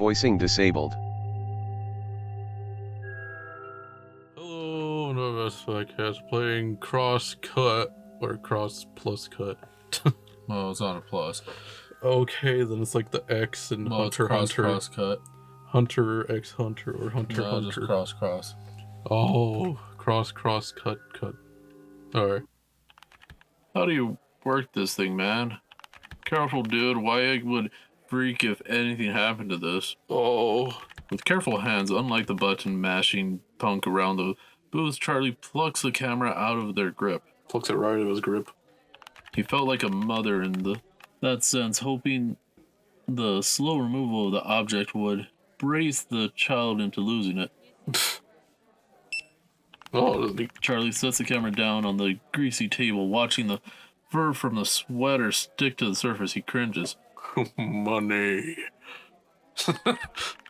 Voicing disabled. Hello, Novice Podcast playing cross cut or cross plus cut. Well, it's not a plus. Okay, then it's like the X and Well, Hunter it's Hunter. cross cut. Hunter X Hunter or Hunter No, Hunter. just cross. Oh, cross cut. Alright. How do you work this thing, man? Careful, dude. Wyatt would freak if anything happened to this. Oh. With careful hands, unlike the button mashing punk around the booth, Charlie plucks the camera out of their grip. Plucks it right out of his grip. He felt like a mother in that sense, hoping the slow removal of the object would brace the child into losing it. Oh, Charlie sets the camera down on the greasy table, watching the fur from the sweater stick to the surface. He cringes. money.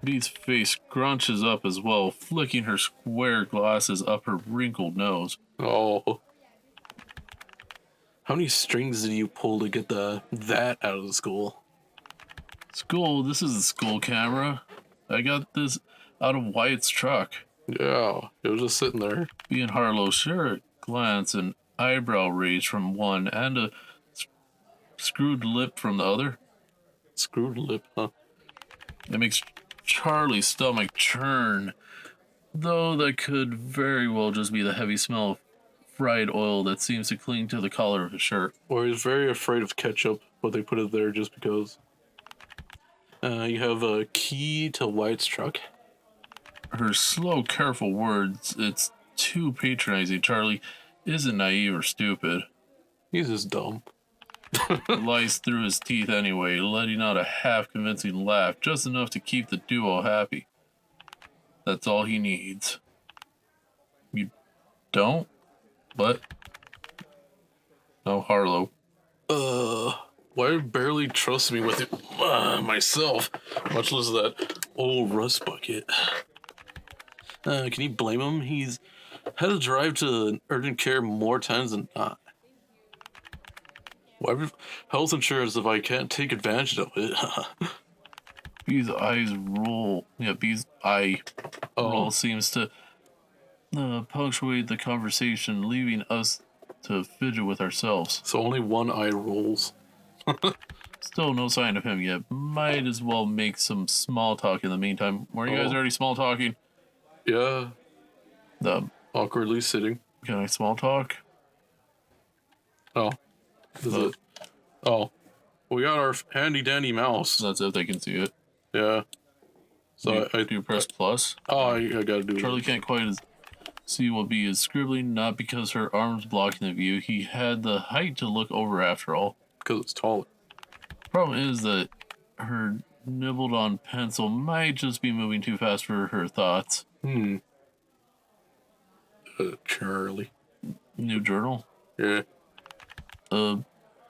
Bee's face scrunches up as well, flicking her square glasses up her wrinkled nose. Oh. How many strings did you pull to get that out of the school? School, this is a school camera. I got this out of Wyatt's truck. Yeah, it was just sitting there. Bee and Harlow share a glance, an eyebrow raise from one and a screwed lip from the other. Screwed lip, huh? It makes Charlie's stomach churn, though that could very well just be the heavy smell of fried oil that seems to cling to the collar of his shirt. Or he's very afraid of ketchup, but they put it there just because. You have a key to Wyatt's truck? Her slow, careful words, it's too patronizing. Charlie isn't naive or stupid. He's just dumb. It lies through his teeth anyway, letting out a half-convincing laugh, just enough to keep the duo happy. That's all he needs. You don't? What? No, Harlow. Wyatt barely trusts me with it myself, much less that old rust bucket. Can you blame him? He's had to drive to urgent care more times than not. Why health insurance if I can't take advantage of it? Bee's eyes roll. Yeah, Bee's eye roll seems to punctuate the conversation, leaving us to fidget with ourselves. So only one eye rolls. Still no sign of him yet. Might as well make some small talk in the meantime. Were you guys already small talking? Yeah. Awkwardly sitting. Can I small talk? Oh. Is it? Oh. We got our handy dandy mouse. That's if they can see it. Yeah. So do you press plus? Oh, I gotta do Charlie it. can't quite see what Bee is scribbling, not because her arm's blocking the view. He had the height to look over after all. Because it's taller. Problem is that her nibbled on pencil might just be moving too fast for her thoughts. Charlie. New journal? Yeah.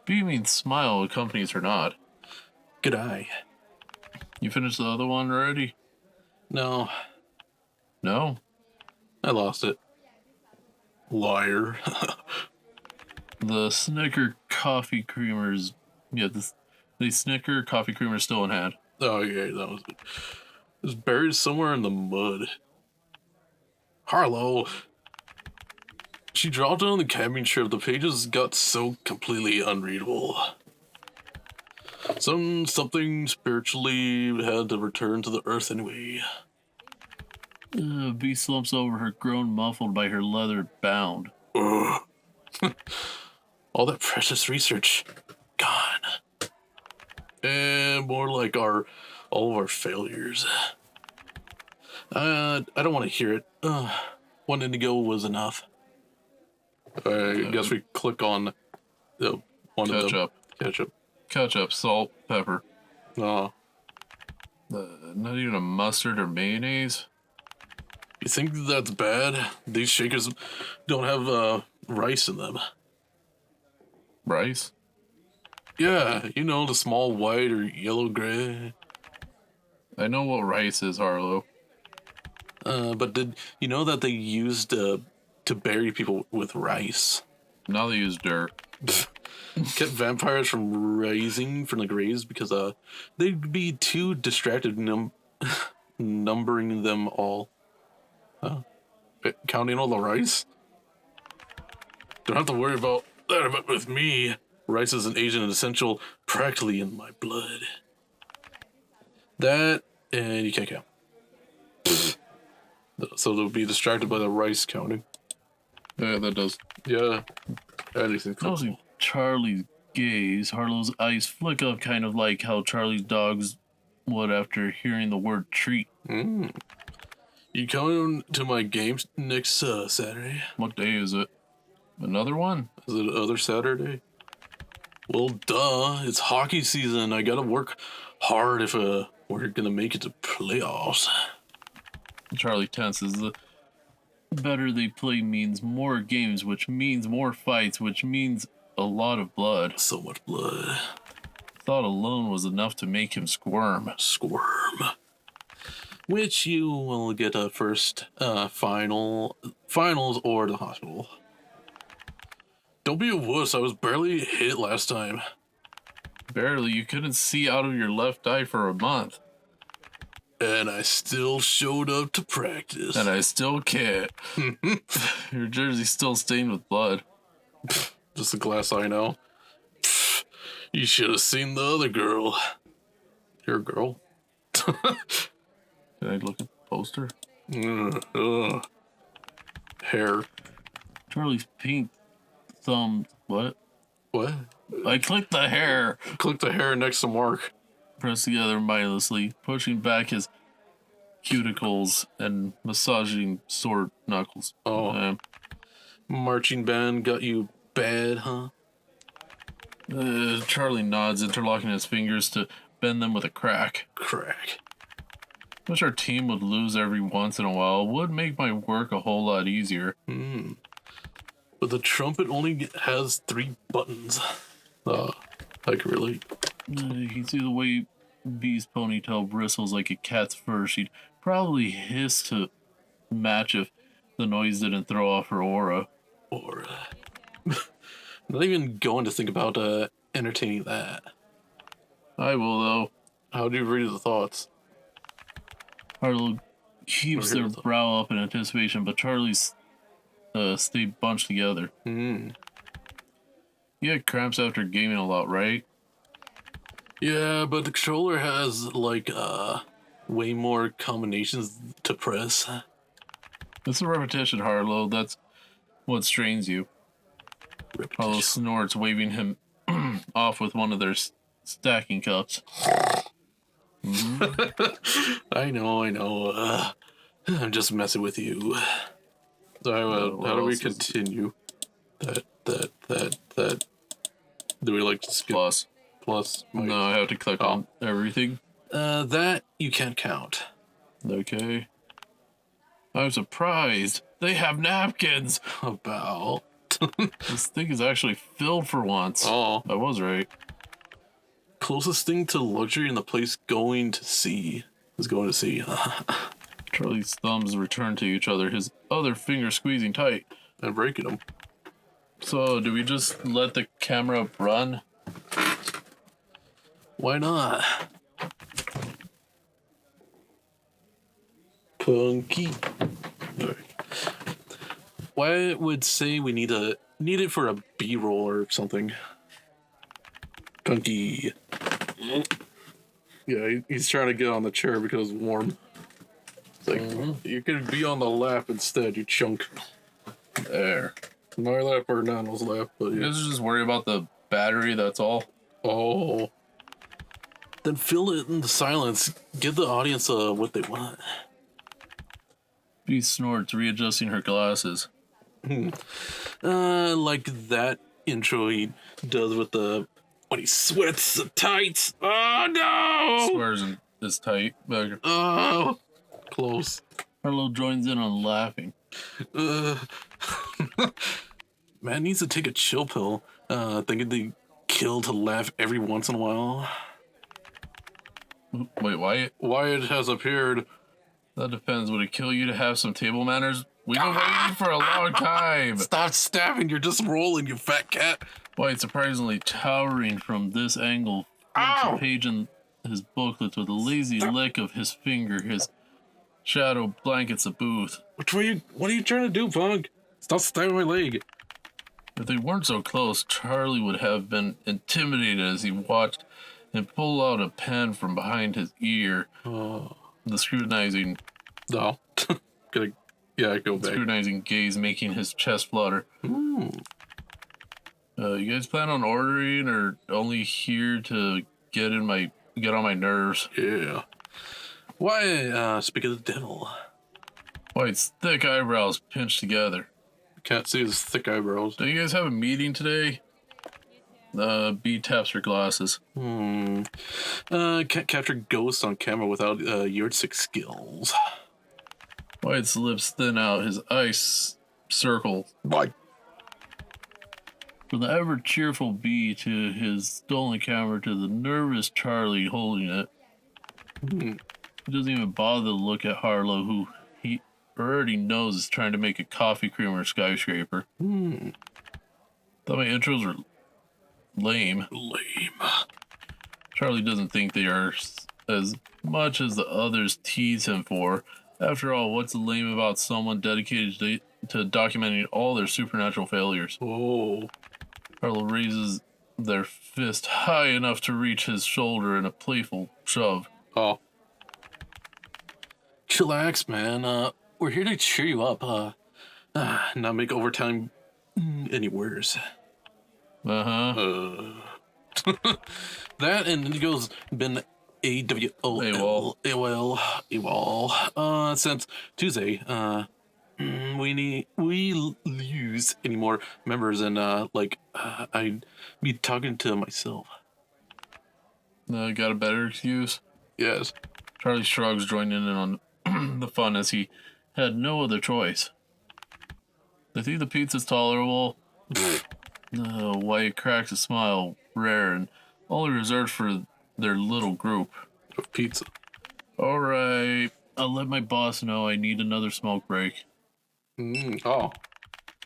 Beaming smile accompanies her nod. Good eye. You finished the other one already? No. No? I lost it. Liar. The Snicker coffee creamers. Yeah, the Snicker coffee creamer still in hand. Oh, yeah, that was it. It was buried somewhere in the mud. Harlow. She dropped it on the camping trip. The pages got so completely unreadable. Something spiritually had to return to the earth anyway. Bee slumps over, her groan muffled by her leather bound. Ugh. All that precious research gone. And more like all of our failures. I don't want to hear it. One indigo was enough. I guess we click on one of them. Ketchup. Ketchup, salt, pepper. Oh. Not even a mustard or mayonnaise? You think that's bad? These shakers don't have rice in them. Rice? Yeah, you know, the small white or yellow gray. I know what rice is, Harlow. But did you know that they used to bury people with rice? Now they use dirt. Kept vampires from rising from the graves because they'd be too distracted numbering them all. Huh? Counting all the rice? Don't have to worry about that, but with me, rice is an agent and essential practically in my blood. That, and you can't count. So they'll be distracted by the rice counting. Yeah, that does. Yeah. Anything cool. Noticing Charlie's gaze, Harlow's eyes flick up, kind of like how Charlie's dogs would after hearing the word treat. You coming to my games next Saturday? What day is it? Another one? Is it other Saturday? Well, duh. It's hockey season. I gotta work hard if we're gonna make it to playoffs. Charlie tenses. The better they play means more games, which means more fights, which means a lot of blood. So much blood. Thought alone was enough to make him squirm. Squirm. Which you will get a first finals or the hospital. Don't be a wuss. I was barely hit last time. Barely. You couldn't see out of your left eye for a month. And I still showed up to practice. And I still can't. Your jersey's still stained with blood. Just a glass eye now. You should have seen the other girl. Your girl? Can I look at the poster? Hair. Charlie's pink thumb. What? What? I clicked the hair. Click the hair next to Mark. Pressed together mindlessly, pushing back his cuticles and massaging sore knuckles. Oh. Marching band got you bad, huh? Charlie nods, interlocking his fingers to bend them with a crack. Crack. Wish our team would lose every once in a while. Would make my work a whole lot easier. But the trumpet only has 3 buttons. I can relate. You can see the way Bee's ponytail bristles like a cat's fur. She'd probably hiss to match if the noise didn't throw off her aura. Aura. Not even going to think about entertaining that. I will, though. How do you read the thoughts? Harlow keeps their brow up in anticipation, but Charlie's stay bunched together. You had cramps after gaming a lot, right? Yeah, but the controller has, like, way more combinations to press. It's a repetition, Harlow. That's what strains you. Harlow snorts, waving him off with one of their stacking cups. I know. I'm just messing with you. So how do we continue? That. Do we like to skip? Plus? No, I have to click on everything. That you can't count. Okay. I'm surprised. They have napkins. About. This thing is actually filled for once. Oh. I was right. Closest thing to luxury in the place going to sea. Charlie's thumbs return to each other, his other finger squeezing tight. And breaking them. So, do we just let the camera run? Why not? Punky. Right. Wyatt would say we need it for a B-roll or something. Punky. Yeah, he's trying to get on the chair because it's warm. It's like, you could be on the lap instead, you chunk. There. My lap or Nano's lap, but You yeah. guys just worry about the battery, that's all. Oh. Then fill it in the silence. Give the audience what they want. Bee snorts, readjusting her glasses. Like that intro he does with when he sweats the tights. Oh no! Swears is tight. Oh, close. Harlow joins in on laughing. Man needs to take a chill pill. Thinking they kill to laugh every once in a while. Wait, Wyatt? Wyatt has appeared. That depends. Would it kill you to have some table manners? We've been waiting for a long time. Stop stabbing, you're just rolling, you fat cat. Wyatt, surprisingly towering from this angle, flips a page in his booklets with a lazy lick of his finger. His shadow blankets the booth. What are you trying to do, Punk? Stop stabbing my leg. If they weren't so close, Charlie would have been intimidated as he watched him pull out a pen from behind his ear. The scrutinizing No. Go back. scrutinizing gaze making his chest flutter. You guys plan on ordering or only here to get on my nerves? Yeah. Why, speak of the devil. White's thick eyebrows pinched together. Can't see his thick eyebrows. Do you guys have a meeting today? B taps her glasses. Can't capture ghosts on camera without yardstick skills. White's lips thin out, his eyes circle. Why? From the ever cheerful B to his stolen camera to the nervous Charlie holding it. He doesn't even bother to look at Harlow, who he already knows is trying to make a coffee creamer skyscraper. Thought my intros were lame. Charlie doesn't think they are as much as the others tease him for. After all, what's lame about someone dedicated to documenting all their supernatural failures? Oh. Harlow raises their fist high enough to reach his shoulder in a playful shove. Oh. Chillax, man. We're here to cheer you up. Not make overtime any worse. Uh-huh. That and Indigo's been AWOL. AWOL. Since Tuesday. We lose any more members, and I'd be talking to myself. Got a better excuse? Yes. Charlie shrugs, joining in on the fun as he had no other choice. They think the pizza's tolerable. Wyatt cracks a smile, rare and only reserved for their little group. Of pizza. All right, I'll let my boss know I need another smoke break. Oh.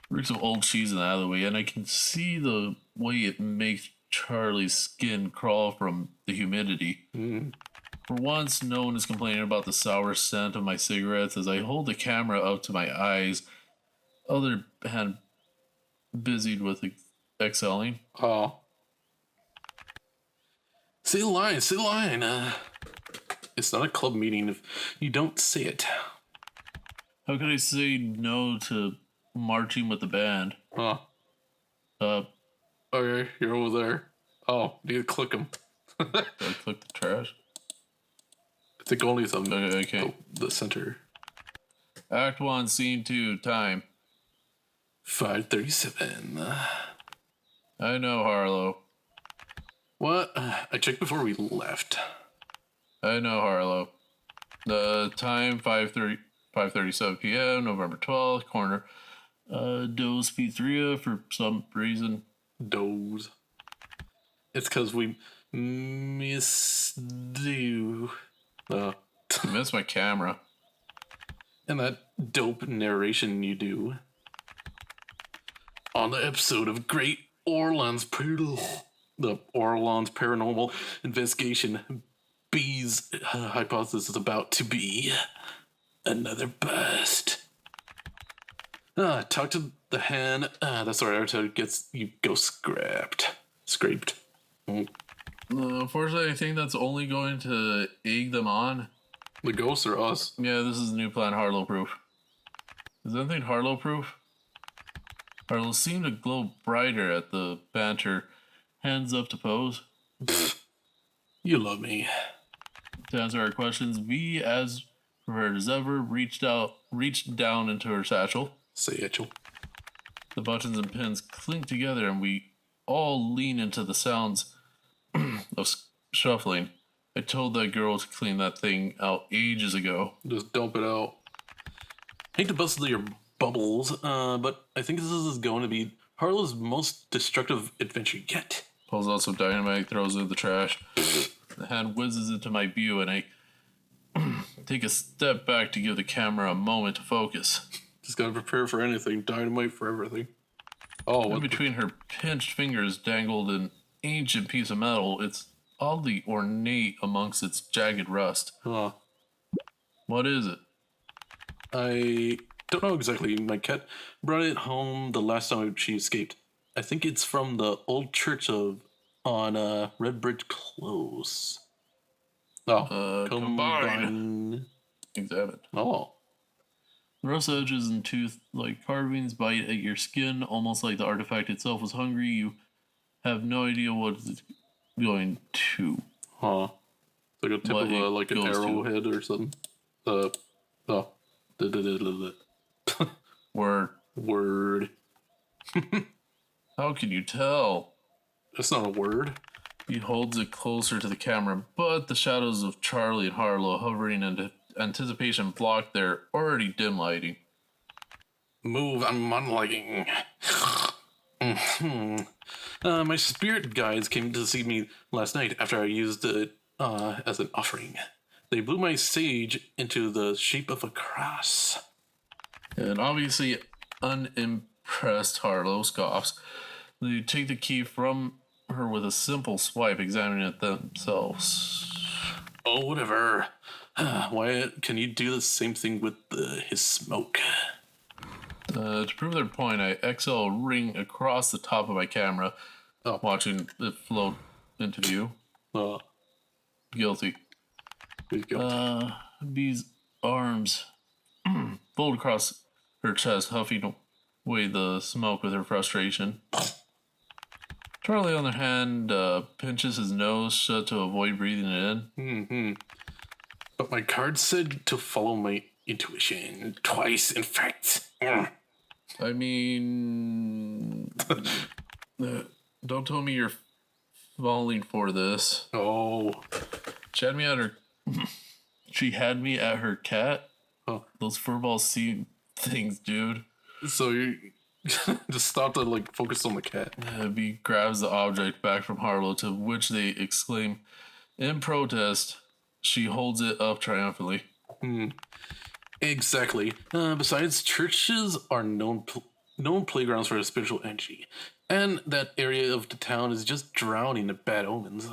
Reeks of old cheese in the alleyway, and I can see the way it makes Charlie's skin crawl from the humidity. For once, no one is complaining about the sour scent of my cigarettes as I hold the camera up to my eyes, other hand busied with exhaling. Oh. Say the line. It's not a club meeting if you don't say it. How could I say no to marching with the band? Huh. Okay, you're over there. Oh, need to click them. Did I click the trash? I think only some. Okay. The center. Act 1, Scene 2, time. 5:37. I know, Harlow. What? I checked before we left. I know, Harlow. The time, 5:37 p.m., November 12th, corner. Doe's Pizzeria for some reason. Doze. It's because we miss you. I missed my camera. And that dope narration you do. On the episode of the Orleans Paranormal Investigation, B's hypothesis is about to be another bust. Talk to the hand. That's our avatar gets you ghost scraped. Unfortunately, I think that's only going to egg them on. The ghosts or us? Yeah, this is the new plan, Harlow proof. Is anything Harlow proof? Harlow seemed to glow brighter at the banter. Hands up to pose. You love me. To answer our questions, V, as prepared as ever, reached down into her satchel. Say it, The buttons and pins clink together, and we all lean into the sounds of shuffling. I told that girl to clean that thing out ages ago. Just dump it out. Hate to bust your bubbles, but I think this is going to be Harlow's most destructive adventure yet. Pulls out some dynamite, throws it in the trash. The hand whizzes into my view, and I take a step back to give the camera a moment to focus. Just gotta prepare for anything. Dynamite for everything. Oh, in between her pinched fingers dangled an ancient piece of metal. Its oddly ornate amongst its jagged rust. Huh. What is it? I don't know exactly. My cat brought it home the last time she escaped. I think it's from the old church on Red Bridge Close. Oh, Combine. Examine. Oh, The rough edges and tooth-like carvings bite at your skin, almost like the artifact itself was hungry. You have no idea what it's going to. huh. It's like a tip What of it like an goes to. arrowhead or something. Oh. Word. Word. How can you tell? That's not a word. He holds it closer to the camera, but the shadows of Charlie and Harlow hovering in anticipation block their already dim lighting. Move, I'm unliking. My spirit guides came to see me last night after I used it as an offering. They blew my sage into the shape of a cross. And obviously unimpressed, Harlow scoffs. They take the key from her with a simple swipe, examining it themselves. Oh, whatever. Wyatt, can you do the same thing with his smoke? To prove their point, I exhale a ring across the top of my camera, watching it float into view. Guilty. Please go. Bee's arms fold across her chest, huffing away the smoke with her frustration. Charlie, on the other hand, pinches his nose shut to avoid breathing it in. But my card said to follow my intuition. Twice, in fact. I mean, don't tell me you're falling for this. Oh. She had me at her cat. Huh. Those furballs see things, dude. So you just stop to like focus on the cat. Bee grabs the object back from Harlow, to which they exclaim in protest. She holds it up triumphantly. Exactly. Besides, churches are known playgrounds for spiritual energy, and that area of the town is just drowning in bad omens.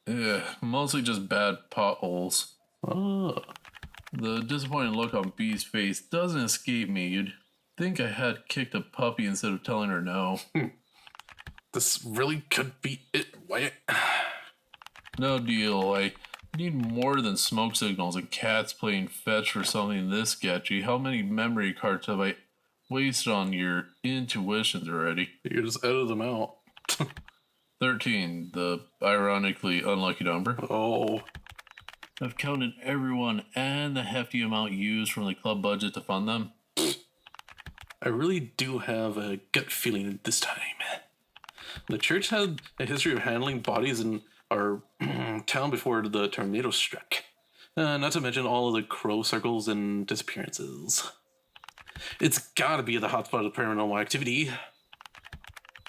Yeah, mostly just bad potholes. Oh. The disappointed look on Bee's face doesn't escape me. You'd think I had kicked a puppy instead of telling her no. This really could be it, Wyatt. No deal. I need more than smoke signals and cats playing fetch for something this sketchy. How many memory cards have I wasted on your intuitions already? You just edit them out. 13, the ironically unlucky number. Oh. I've counted everyone and the hefty amount used from the club budget to fund them. I really do have a gut feeling this time. The church had a history of handling bodies in our town before the tornado struck. Not to mention all of the crow circles and disappearances. It's gotta be the hotspot of paranormal activity.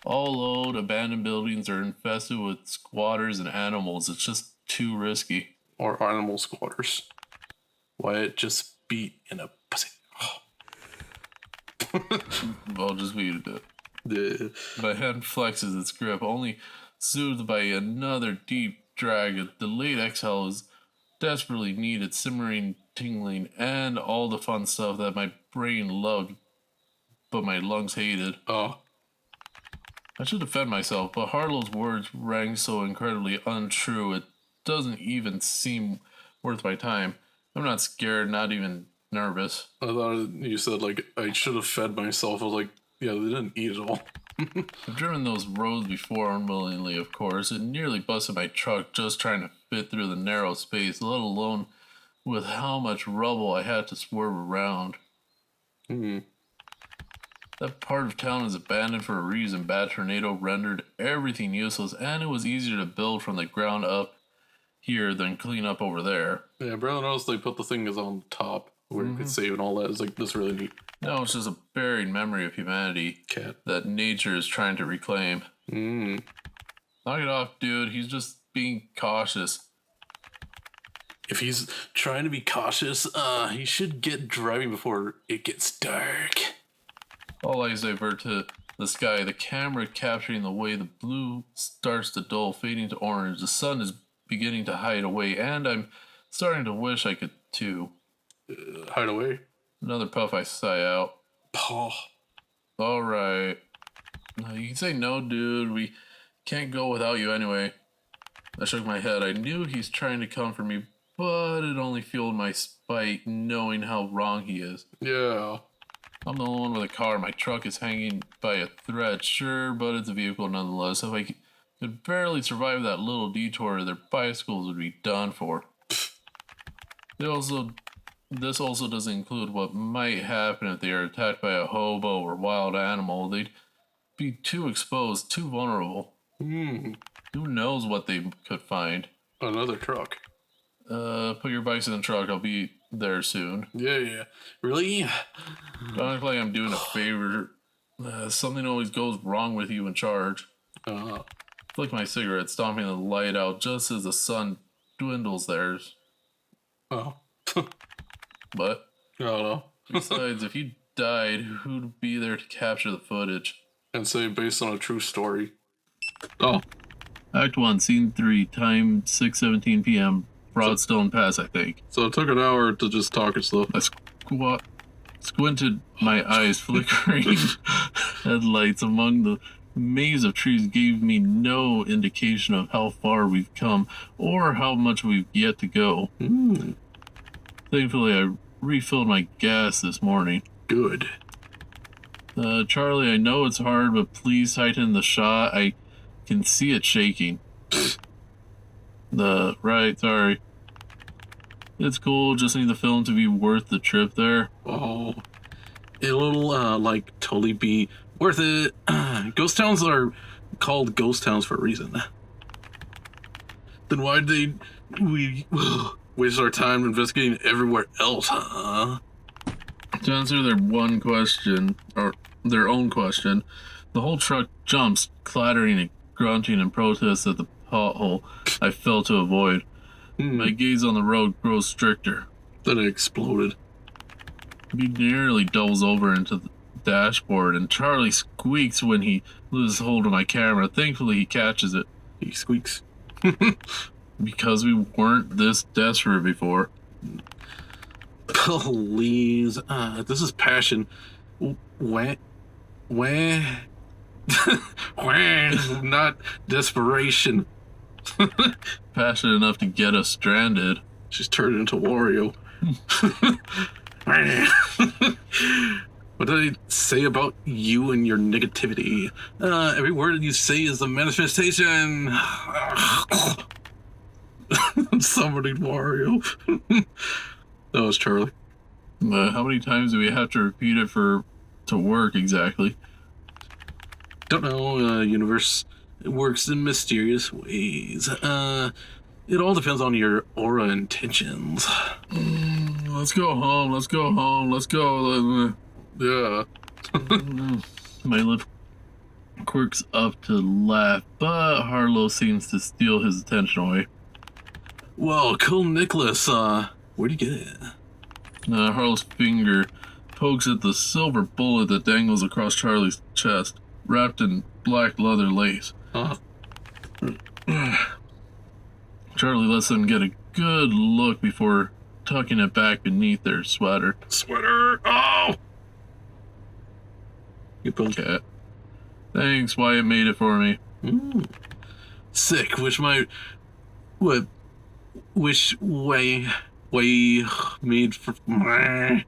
All old, abandoned buildings are infested with squatters and animals. It's just too risky. Or animal squatters. Wyatt just beat in a pussy. I'll just beat it. My hand flexes its grip, only soothed by another deep drag. The late exhale is desperately needed, simmering, tingling, and all the fun stuff that my brain loved, but my lungs hated. Oh. I should defend myself, but Harlow's words rang so incredibly untrue, it doesn't even seem worth my time. I'm not scared, not even nervous. I thought you said, like, I should have fed myself. I was like, yeah, they didn't eat at all. I've driven those roads before, unwillingly, of course. It nearly busted my truck just trying to fit through the narrow space, let alone with how much rubble I had to swerve around. That part of town is abandoned for a reason. Bad tornado rendered everything useless, and it was easier to build from the ground up here than clean up over there. Yeah, Brandon noticed they put the things on top where you could save and all that. It's like, this really neat. No, it's just a buried memory of humanity Cat. that nature is trying to reclaim. Knock it off, dude. He's just being cautious. If he's trying to be cautious, he should get driving before it gets dark. All eyes divert to the sky, the camera capturing the way the blue starts to dull, fading to orange. The sun is beginning to hide away, and I'm starting to wish I could too. Hide away. Another puff, I sigh out. Paul. All right. You can say no, dude. We can't go without you anyway. I shook my head. I knew he's trying to comfort me, but it only fueled my spite knowing how wrong he is. Yeah. I'm the only one with a car. My truck is hanging by a thread, sure, but it's a vehicle nonetheless. If I could barely survive that little detour, their bicycles would be done for. This also doesn't include what might happen if they are attacked by a hobo or wild animal. They'd be too exposed, too vulnerable. Who knows what they could find? Another truck. Put your bikes in the truck. I'll be there soon. Yeah. Really? Don't act like I'm doing a favor. Something always goes wrong with you in charge. Flick my cigarette, stomping the light out just as the sun dwindles theirs. Oh. But, I don't know. besides, if you died, who'd be there to capture the footage? And say based on a true story. Oh, Act 1, Scene 3, time 6:17 p.m. Broadstone Pass, I think. so it took an hour to just talk and stuff. I squinted my eyes, flickering headlights among the maze of trees gave me no indication of how far we've come or how much we've yet to go. Thankfully, I refilled my gas this morning. Good. Charlie, I know it's hard, but please tighten the shot. I can see it shaking. Right, sorry. It's cool, just need the film to be worth the trip there. Oh. It'll, totally be worth it. Ghost towns are called ghost towns for a reason. Then why'd we waste our time investigating everywhere else, huh? To answer their one question, or their own question, the whole truck jumps, clattering and grunting in protest at the pothole I fell to avoid. My gaze on the road grows stricter. Then it exploded. He nearly doubles over into the dashboard, and Charlie squeaks when he loses hold of my camera. Thankfully, he catches it. He squeaks. Because we weren't this desperate before. Please. This is passion. When? Not desperation. Passionate enough to get us stranded. She's turned into Wario. What did I say about you and your negativity? Every word you say is a manifestation. Summoning Wario. That was Charlie. How many times do we have to repeat it to work exactly? Don't know. Universe works in mysterious ways. It all depends on your aura intentions. Let's go home. Let's go. Yeah. My lip quirks up to laugh, but Harlow seems to steal his attention away. Whoa, cool Nicholas. Where'd you get it? Harlow's finger pokes at the silver bullet that dangles across Charlie's chest, wrapped in black leather lace. Charlie lets them get a good look before tucking it back beneath their sweater. Oh! You both. Cat. Thanks, Wyatt made it for me. Sick. Wish way made for. I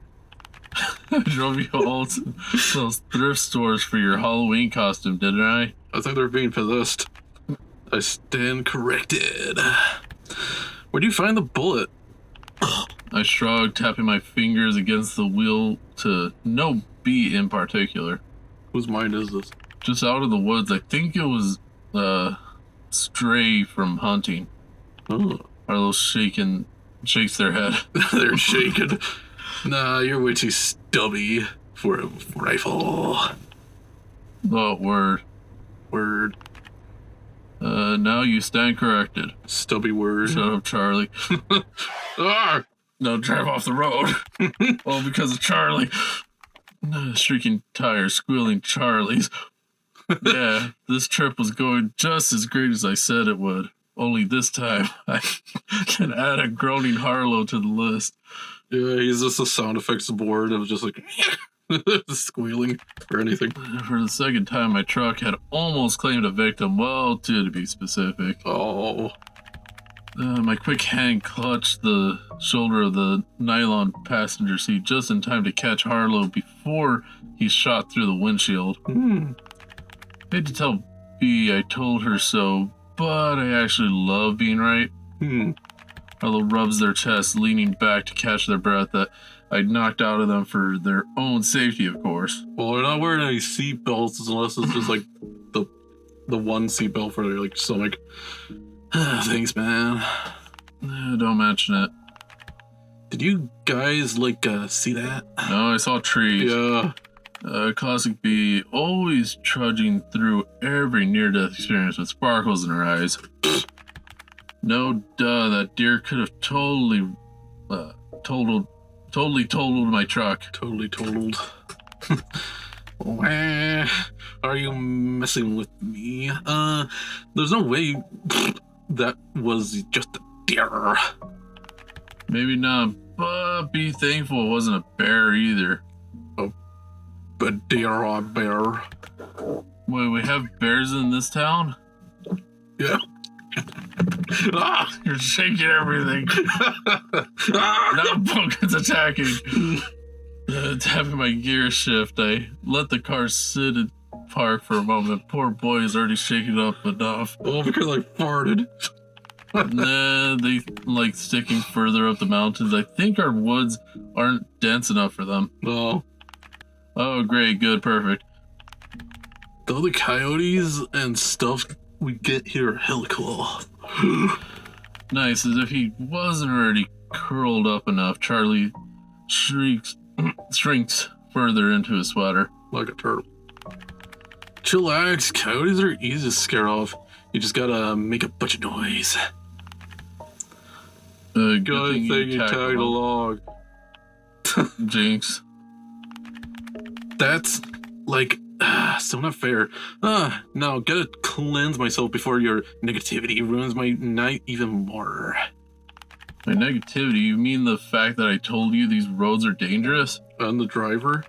drove you all to those thrift stores for your Halloween costume, didn't I? I think they're being possessed. I stand corrected. Where'd you find the bullet? I shrugged, tapping my fingers against the wheel to no beat in particular. Whose mind is this? Just out of the woods. I think it was stray from hunting. Oh. Harlow shakes their head. They're shaking. Nah, you're way too stubby for a rifle. Oh, word. Now you stand corrected. Stubby word. Shut up, Charlie. No, drive off the road. All because of Charlie. Shrieking tires, squealing Charlies. Yeah, this trip was going just as great as I said it would. Only this time, I can add a groaning Harlow to the list. Yeah, he's just a sound effects board of just like squealing or anything. For the second time, my truck had almost claimed a victim. Well, two to be specific. Oh. My quick hand clutched the shoulder of the nylon passenger seat just in time to catch Harlow before he shot through the windshield. Hate to tell B I told her so, but I actually love being right. Harlow rubs their chest, leaning back to catch their breath that I'd knocked out of them for their own safety, of course. Well, they're not wearing any seat belts unless it's just like the one seat belt for their like stomach. Thanks, man. Don't mention it. Did you guys like see that? No, I saw trees. Yeah. Classic B, always trudging through every near-death experience with sparkles in her eyes. No duh, that deer could have totally totaled my truck. Totally totaled. Are you messing with me? There's no way that was just a deer. Maybe not, but be thankful it wasn't a bear either. A deer or a bear? Wait, we have bears in this town? Yeah. You're shaking everything. Now Pumpkin's attacking. Tapping my gear shift, I let the car sit and park for a moment. Poor boy is already shaken up enough. Oh, because I farted. Nah, they like sticking further up the mountains. I think our woods aren't dense enough for them. No. Oh, great, good, perfect. All the coyotes and stuff we get here are hella cool. Nice, as if he wasn't already curled up enough, Charlie shrinks further into his sweater. Like a turtle. Chillax, coyotes are easy to scare off. You just gotta make a bunch of noise. Good Good thing you tagged along. Jinx. That's like so not fair. No, gotta cleanse myself before your negativity ruins my night even more. My negativity? You mean the fact that I told you these roads are dangerous? And the driver?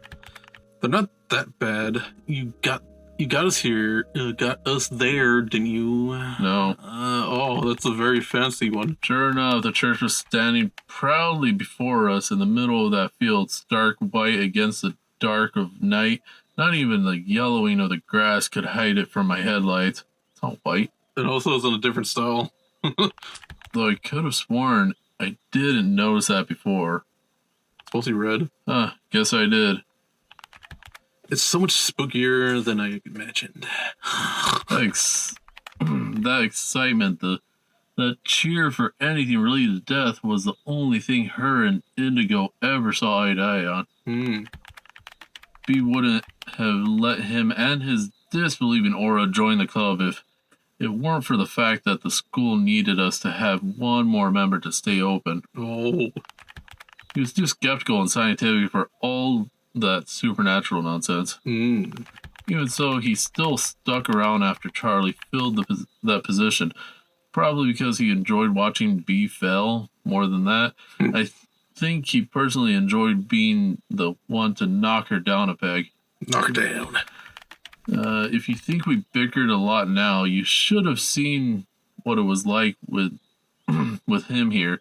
They're not that bad. You got us here. Got us there, didn't you? No. Oh, that's a very fancy one. Sure enough, the church was standing proudly before us in the middle of that field, stark white against the dark of night. Not even the yellowing of the grass could hide it from my headlights. It's not white. It also is in a different style. Though I could have sworn I didn't notice that before. It's mostly red. Guess I did. It's so much spookier than I imagined. That excitement, the cheer for anything related to death was the only thing her and Indigo ever saw eye to eye on. B wouldn't have let him and his disbelieving aura join the club if it weren't for the fact that the school needed us to have one more member to stay open. Oh. He was too skeptical and scientific for all that supernatural nonsense. Even so, he still stuck around after Charlie filled that position, probably because he enjoyed watching B fail more than that. I think he personally enjoyed being the one to knock her down a peg. Knock her down. If you think we bickered a lot now, you should have seen what it was like with with him here.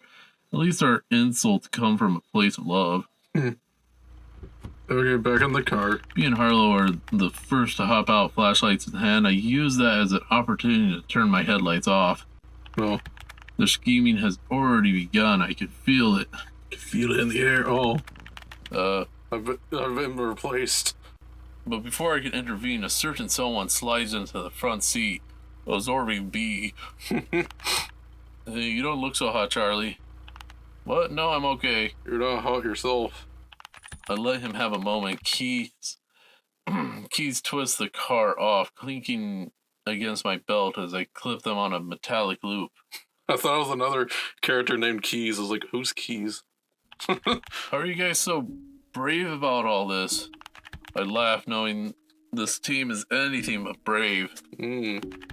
At least our insults come from a place of love. Okay, back in the car. B and Harlow are the first to hop out, flashlights in hand. I use that as an opportunity to turn my headlights off. Oh. The scheming has already begun. I can feel it. I can feel it in the air. Oh. I've been replaced. But before I can intervene, a certain someone slides into the front seat, absorbing B. Hey, you don't look so hot, Charlie. What? No, I'm okay. You're not hot yourself. I let him have a moment. Keys twist the car off, clinking against my belt as I clip them on a metallic loop. I thought it was another character named Keys. I was like, who's Keys? How are you guys so brave about all this? I laugh, knowing This team is anything but brave. Mm.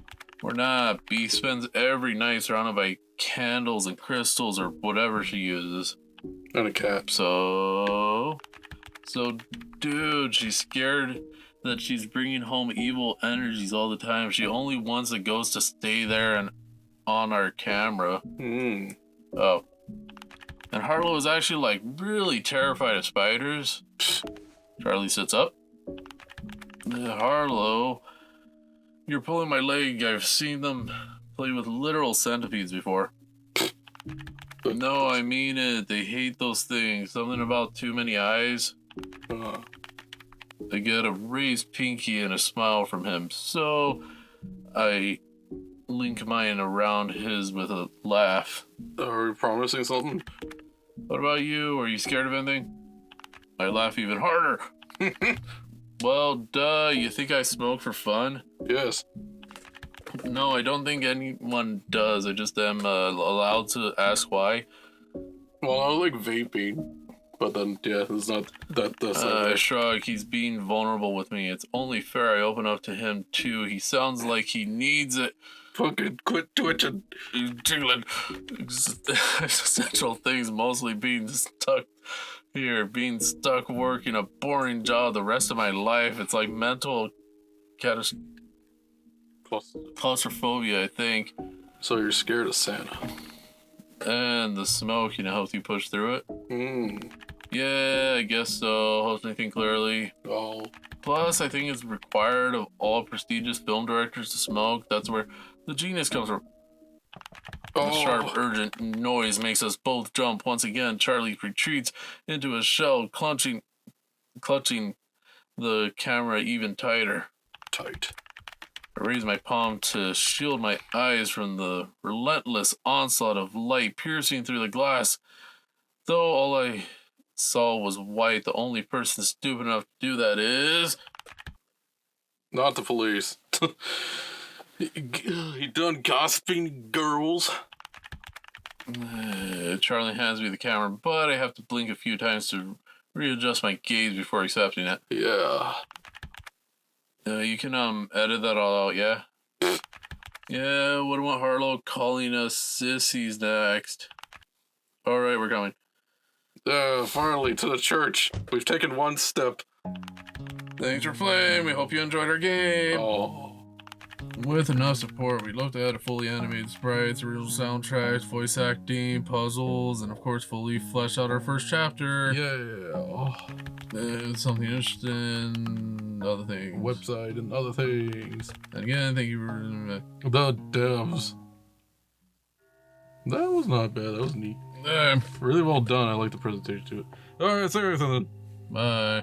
We're not. Bee spends every night surrounded by candles and crystals or whatever she uses. And a cat. So, dude, she's scared that she's bringing home evil energies all the time. She only wants the ghost to stay there and on our camera. Mm. Oh. And Harlow is actually, like, really terrified of spiders. Charlie sits up. Harlow, you're pulling my leg. I've seen them play with literal centipedes before. No, I mean it. They hate those things. Something about too many eyes. I get a raised pinky and a smile from him, so I link mine around his with a laugh. Are we promising something? What about you? Are you scared of anything? I laugh even harder. Well, duh, you think I smoke for fun? Yes. No, I don't think anyone does. I just am allowed to ask why. Well, I like vaping, but then, yeah, it's not that's I shrug. He's being vulnerable with me. It's only fair I open up to him, too. He sounds like he needs it. Fucking quit twitching. He's jiggling. Existential things, mostly being stuck here, being stuck working a boring job the rest of my life. It's like mental claustrophobia, I think. So you're scared of Santa. And the smoke, helps you push through it. Mm. Yeah, I guess so. Helps me think clearly. Oh. Plus, I think it's required of all prestigious film directors to smoke. That's where the genius comes from. The sharp, urgent noise makes us both jump. Once again, Charlie retreats into his shell, clutching the camera even tighter. Tight. I raise my palm to shield my eyes from the relentless onslaught of light piercing through the glass. Though all I saw was Wyatt, the only person stupid enough to do that is... Not the police. He done gossiping girls. Charlie hands me the camera, but I have to blink a few times to readjust my gaze before accepting it. Yeah. You can edit that all out, yeah? Yeah, wouldn't want Harlow calling us sissies next. Alright, we're coming. Finally, to the church. We've taken one step. Thanks for playing. We hope you enjoyed our game. Oh. With enough support, we looked at fully animated sprites, original soundtracks, voice acting, puzzles, and of course fully fleshed out our first chapter. Yeah. Something interesting, other things. Website and other things. And again, thank you for... The devs. That was not bad. That was neat. Really well done. I like the presentation to it. Alright, see you then. Bye.